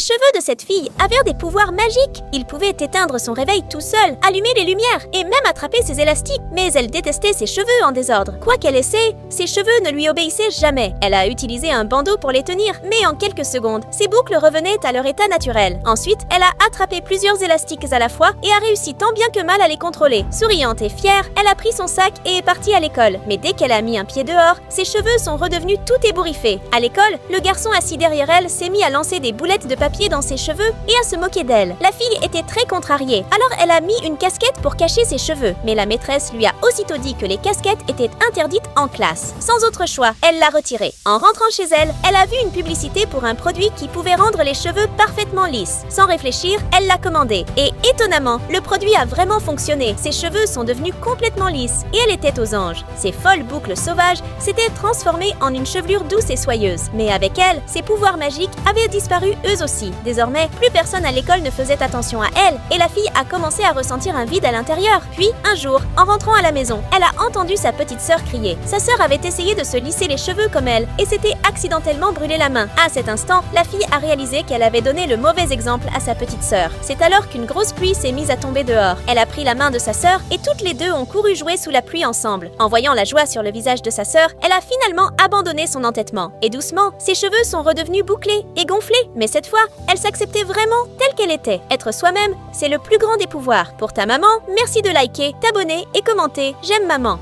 cheveux de cette fille avaient des pouvoirs magiques. Ils pouvaient éteindre son réveil tout seul, allumer les lumières et même attraper ses élastiques. Mais elle détestait ses cheveux en désordre. Quoi qu'elle essaie, ses cheveux ne lui obéissaient jamais. Elle a utilisé un bandeau pour les tenir, mais en quelques secondes, ses boucles revenaient à leur état naturel. Ensuite, elle a attrapé plusieurs élastiques à la fois et a réussi tant bien que mal à les contrôler. Souriante et fière, elle a pris son sac et est partie à l'école. Mais dès qu'elle a mis un pied dehors, ses cheveux sont redevenus tout ébouriffés. À l'école, le garçon assis derrière elle s'est mis à lancer des boulettes de papier dans ses cheveux et à se moquer d'elle. La fille était très contrariée, alors elle a mis une casquette pour cacher ses cheveux. Mais la maîtresse lui a aussitôt dit que les casquettes étaient interdites en classe. Sans autre choix, elle l'a retirée. En rentrant chez elle, elle a vu une publicité pour un produit qui pouvait rendre les cheveux parfaitement lisses. Sans réfléchir, elle l'a commandé. Et étonnamment, le produit a vraiment fonctionné. Ses cheveux sont devenus complètement lisses et elle était aux anges. Ses folles boucles sauvages s'étaient transformées en une chevelure douce et soyeuse. Mais avec elle, ses pouvoirs magiques avaient disparu eux aussi. Désormais, plus personne à l'école ne faisait attention à elle et la fille a commencé à ressentir un vide à l'intérieur. Puis, un jour, en rentrant à la maison, elle a entendu sa petite sœur crier. Sa sœur avait essayé de se lisser les cheveux comme elle et s'était accidentellement brûlé la main. À cet instant, la fille a réalisé qu'elle avait donné le mauvais exemple à sa petite sœur. C'est alors qu'une grosse pluie s'est mise à tomber dehors. Elle a pris la main de sa sœur et toutes les deux ont couru jouer sous la pluie ensemble. En voyant la joie sur le visage de sa sœur, elle a finalement abandonné son entêtement. Et doucement, ses cheveux sont redevenus bouclés et gonflés. Mais cette fois, elle s'acceptait vraiment telle qu'elle était. Être soi-même, c'est le plus grand des pouvoirs. Pour ta maman, merci de liker, t'abonner et commenter. J'aime maman.